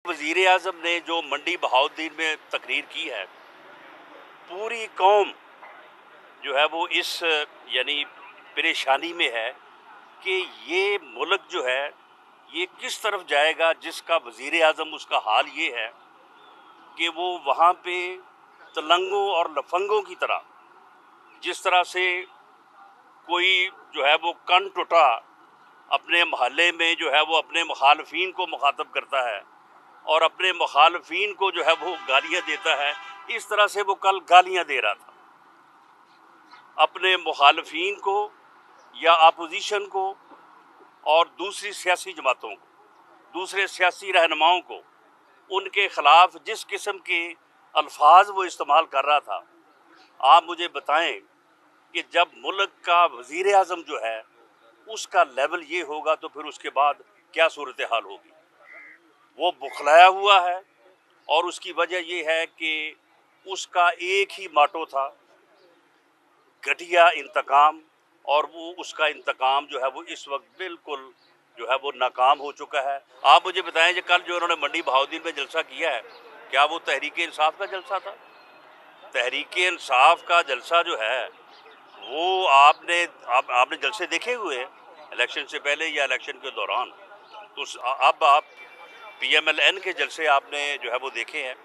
वज़ीर आज़म ने जो मंडी बहाउद्दीन में तकरीर की है, पूरी कौम जो है वो इस यानी परेशानी में है कि ये मुल्क जो है ये किस तरफ जाएगा, जिसका वज़ीर आज़म उसका हाल ये है कि वो वहाँ पे तलंगों और लफंगों की तरह, जिस तरह से कोई जो है वो कन टुटा अपने मोहल्ले में जो है वो अपने मुखालफीन को मुखातब करता है और अपने मुखालफीन को जो है वो गालियाँ देता है, इस तरह से वो कल गालियाँ दे रहा था अपने मुखालफीन को या अपोजिशन को और दूसरी सियासी जमातों को, दूसरे सियासी रहनुमाओं को। उनके ख़िलाफ़ जिस किस्म के अल्फाज वो इस्तेमाल कर रहा था, आप मुझे बताएं कि जब मुल्क का वज़ीर आज़म जो है उसका लेवल ये होगा तो फिर उसके बाद क्या सूरत हाल होगी। वो बुखलाया हुआ है और उसकी वजह ये है कि उसका एक ही माटो था, घटिया इंतकाम, और वो उसका इंतकाम जो है वो इस वक्त बिल्कुल जो है वो नाकाम हो चुका है। आप मुझे बताएं कि कल जो उन्होंने मंडी बहाउद्दीन में जलसा किया है, क्या वो तहरीक इंसाफ का जलसा था? तहरीक इंसाफ का जलसा जो है वो आपने जलसे देखे हुए हैं इलेक्शन से पहले या इलेक्शन के दौरान? तो अब आप PMLN के जलसे आपने जो है वो देखे हैं।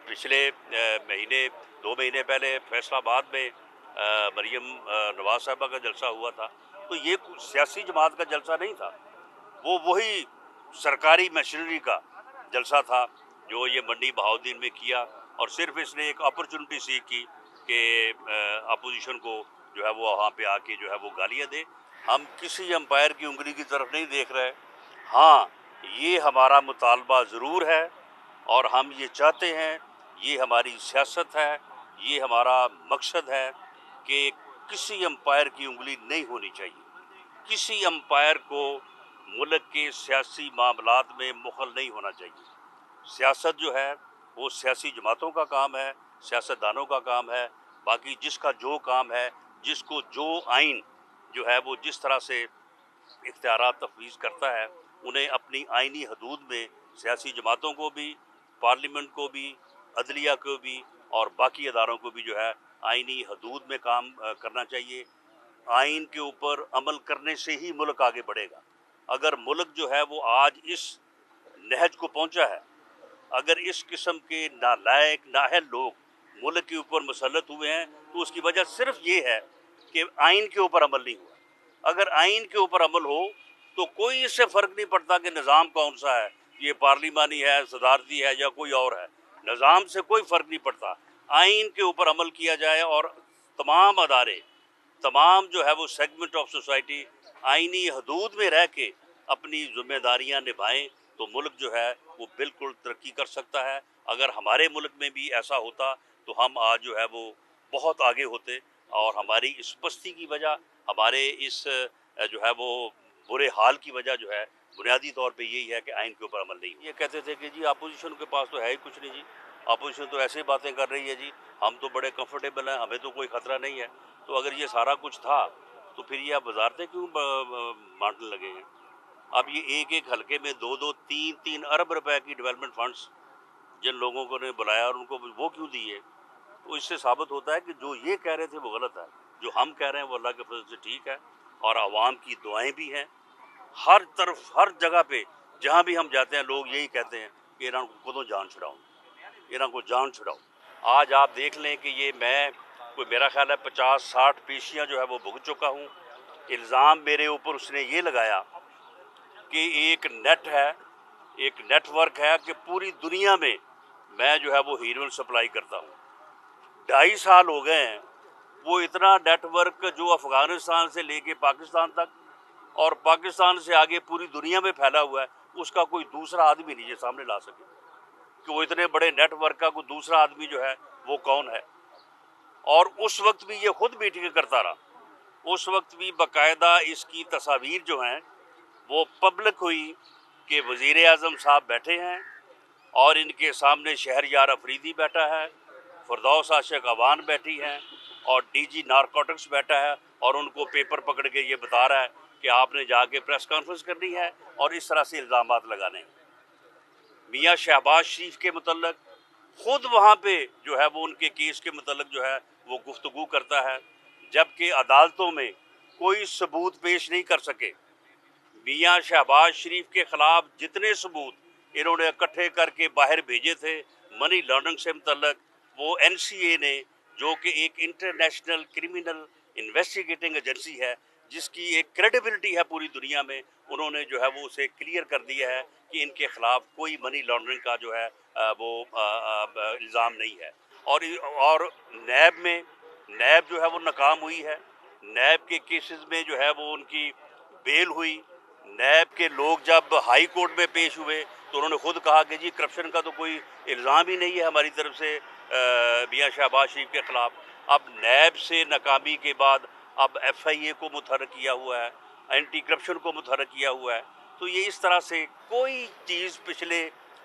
पिछले महीने 2 महीने पहले फैसलाबाद में मरीम नवाज साहबा का जलसा हुआ था। तो ये सियासी जमात का जलसा नहीं था, वो वही सरकारी मशीनरी का जलसा था जो ये मंडी बहाउद्दीन में किया। और सिर्फ इसने एक अपॉर्चुनिटी सी की कि अपोजिशन को जो है वो वहाँ पे आके जो है वो गालियाँ दे। हम किसी अंपायर की उंगली की तरफ नहीं देख रहे। हाँ, ये हमारा मुतालबा ज़रूर है और हम ये चाहते हैं, ये हमारी सियासत है, ये हमारा मकसद है कि किसी अंपायर की उंगली नहीं होनी चाहिए। किसी अंपायर को मुल्क के सियासी मामलात में मुखल नहीं होना चाहिए। सियासत जो है वो सियासी जमातों का काम है, सियासतदानों का काम है। बाकी जिसका जो काम है, जिसको जो आइन जो है वो जिस तरह से इख्तियारात तफवीज़ करता है, उन्हें अपनी आइनी हदूद में सियासी जमातों को भी, पार्लियामेंट को भी, अदलिया को भी और बाकी अदारों को भी जो है आइनी हदूद में काम करना चाहिए। आइन के ऊपर अमल करने से ही मुल्क आगे बढ़ेगा। अगर मुल्क जो है वो आज इस नहज को पहुंचा है, अगर इस किस्म के नालायक नाअहल लोग मुल्क के ऊपर मुसल्लत हुए हैं, तो उसकी वजह सिर्फ ये है कि आइन के ऊपर अमल नहीं हुआ। अगर आइन के ऊपर अमल हो तो कोई इससे फ़र्क नहीं पड़ता कि निज़ाम कौन सा है, ये पार्लिमानी है, सदारती है या कोई और है। निज़ाम से कोई फ़र्क नहीं पड़ता। आइन के ऊपर अमल किया जाए और तमाम अदारे, तमाम जो है वो सेगमेंट ऑफ सोसाइटी आइनी हदूद में रह के अपनी ज़िम्मेदारियाँ निभाएं, तो मुल्क जो है वो बिल्कुल तरक्की कर सकता है। अगर हमारे मुल्क में भी ऐसा होता तो हम आज जो है वो बहुत आगे होते, और हमारी इस पस्ती की वजह, हमारे इस जो है वो बुरे हाल की वजह जो है बुनियादी तौर पे यही है कि आइन के ऊपर अमल नहीं। ये कहते थे कि जी अपोजिशन के पास तो है ही कुछ नहीं जी, अपोजिशन तो ऐसे बातें कर रही है जी, हम तो बड़े कंफर्टेबल हैं, हमें तो कोई ख़तरा नहीं है। तो अगर ये सारा कुछ था तो फिर ये आप वजारतें क्यों बांटने लगे हैं? अब ये एक एक हलके में 2-2, 3-3 अरब रुपए की डेवलपमेंट फंड्स जिन लोगों को ने बुलाया और उनको वो क्यों दिए? तो इससे साबित होता है कि जो ये कह रहे थे वो गलत है, जो हम कह रहे हैं वो अल्लाह के फजल से ठीक है और आवाम की दुआएं भी हैं। हर तरफ, हर जगह पे जहाँ भी हम जाते हैं लोग यही कहते हैं कि इन्हों को खुद जान छुड़ाओ, इन्हों को जान छुड़ाओ। आज आप देख लें कि ये मैं कोई मेरा ख्याल है 50-60 पेशियाँ जो है वो भुगत चुका हूँ। इल्ज़ाम मेरे ऊपर उसने ये लगाया कि एक नेट है, एक नेटवर्क है कि पूरी दुनिया में मैं जो है वो हीरोइन सप्लाई करता हूँ। 2.5 साल हो गए हैं, वो इतना नेटवर्क जो अफ़गानिस्तान से लेके पाकिस्तान तक और पाकिस्तान से आगे पूरी दुनिया में फैला हुआ है, उसका कोई दूसरा आदमी नहीं है सामने ला सके कि वो इतने बड़े नेटवर्क का कोई दूसरा आदमी जो है वो कौन है। और उस वक्त भी ये खुद मीटिंग करता रहा, उस वक्त भी बाकायदा इसकी तस्वीर जो हैं वो पब्लिक हुई कि वज़ीर आज़म साहब बैठे हैं और इनके सामने शहरयार अफरीदी बैठा है, फ़िरदौस आशिक अवान बैठी हैं और DG नारकोटिक्स बैठा है और उनको पेपर पकड़ के ये बता रहा है कि आपने जाके प्रेस कॉन्फ्रेंस करनी है और इस तरह से इल्ज़ामात लगाने हैं। मियाँ शहबाज शरीफ के मुतल्लक, खुद वहाँ पे जो है वो उनके केस के मुतल्लक जो है वो गुफ्तगू करता है, जबकि अदालतों में कोई सबूत पेश नहीं कर सके। मियाँ शहबाज शरीफ के खिलाफ जितने सबूत इन्होंने इकट्ठे करके बाहर भेजे थे मनी लॉन्ड्रिंग से मुतल्लक, वो NCA ने, जो कि एक इंटरनेशनल क्रिमिनल इन्वेस्टिगेटिंग एजेंसी है जिसकी एक क्रेडिबिलिटी है पूरी दुनिया में, उन्होंने जो है वो उसे क्लियर कर दिया है कि इनके खिलाफ कोई मनी लॉन्ड्रिंग का जो है वो इल्ज़ाम नहीं है। और नैब जो है वो नाकाम हुई है। नैब के केसेस में जो है वो उनकी बेल हुई। नैब के लोग जब हाई कोर्ट में पेश हुए तो उन्होंने खुद कहा कि जी करप्शन का तो कोई इल्ज़ाम ही नहीं है हमारी तरफ से मियाँ शहबाज शरीफ के ख़िलाफ़। अब नैब से नाकामी के बाद अब FIA को मुतहर्रिक किया हुआ है, एंटी करप्शन को मुतहर्रिक किया हुआ है। तो ये इस तरह से कोई चीज़ पिछले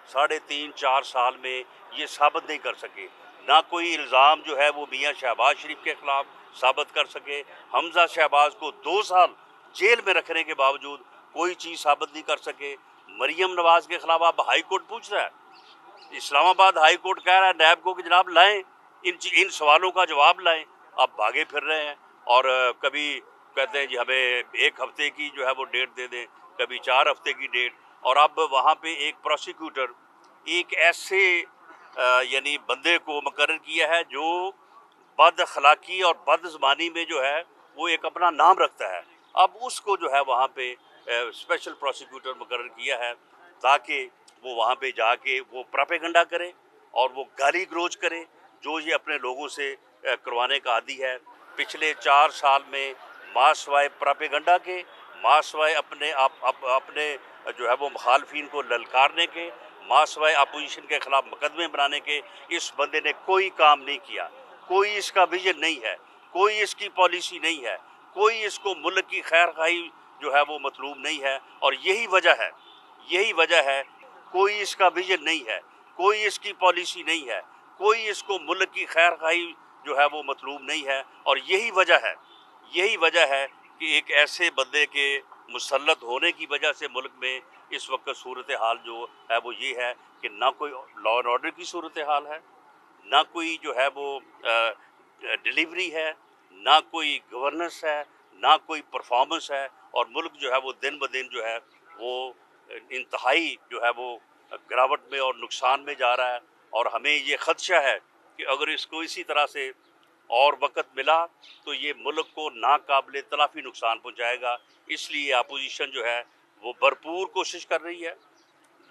3.5-4 साल में ये साबित नहीं कर सके। ना कोई इल्ज़ाम जो है वो मियाँ शहबाज शरीफ के ख़िलाफ़ साबित कर सके। हमज़ा शहबाज को 2 साल जेल में रखने के बावजूद कोई चीज़ साबित नहीं कर सके। मरियम नवाज़ के ख़िलाफ़ अब हाई कोर्ट पूछ रहा है, इस्लामाबाद हाई कोर्ट कह रहा है नैब को कि जनाब लाएं, इन सवालों का जवाब लाएं। अब भागे फिर रहे हैं और कभी कहते हैं जी हमें 1 हफ्ते की जो है वो डेट दे दें, कभी 4 हफ्ते की डेट। और अब वहाँ पे एक प्रोसिक्यूटर एक ऐसे यानी बंदे को मुकर्रर किया है जो बद अखलाकी और बदज़बानी में जो है वो एक अपना नाम रखता है। अब उसको जो है वहाँ पे स्पेशल प्रोसिक्यूटर मुकर्रर किया है ताकि वो वहाँ पे जाके वो प्रोपेगेंडा करे और वो गाली गलौज करे जो ये अपने लोगों से करवाने का आदी है। पिछले 4 साल में मासवाए प्रोपेगेंडा के, मासवाए अपने जो है वो मुखालफिन को ललकारने के, मासवाए अपोजिशन के खिलाफ मुकदमे बनाने के, इस बंदे ने कोई काम नहीं किया। कोई इसका विजन नहीं है, कोई इसकी पॉलिसी नहीं है, कोई इसको मुल्क की खैर खाई जो है वो मतलूब नहीं है। और यही वजह है कोई इसका विजन नहीं है, कोई इसकी पॉलिसी नहीं है, कोई इसको मुल्क की खैर खाई जो है वो मतलूब नहीं है। और यही वजह है कि एक ऐसे बंदे के मुसल्लत होने की वजह से मुल्क में इस वक्त सूरत हाल जो है वो ये है कि ना कोई लॉ एंड ऑर्डर की सूरत हाल है, ना कोई जो है वो डिलीवरी है, ना कोई गवर्नेंस है, ना कोई परफॉर्मेंस है। और मुल्क जो है वो दिन ब दिन जो है वो इंतहाई जो है वो गिरावट में और नुकसान में जा रहा है। और हमें ये ख़दशा है कि अगर इसको इसी तरह से और वक़्त मिला तो ये मुल्क को नाकाबिले तलाफ़ी नुकसान पहुँचाएगा। इसलिए अपोजिशन जो है वो भरपूर कोशिश कर रही है,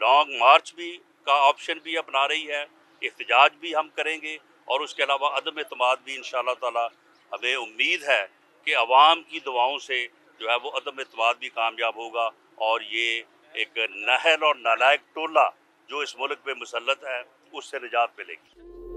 लॉन्ग मार्च भी का ऑप्शन भी अपना रही है, एहतजाज भी हम करेंगे और उसके अलावा अदम एतमाद भी इंशाअल्लाह ताला हमें उम्मीद है कि अवाम की दुआओं से जो है वो अदम एतमाद भी कामयाब होगा और ये एक नाअहल और नालायक टोला जो इस मुल्क में मुसल्लत है उससे निजात मिलेगी।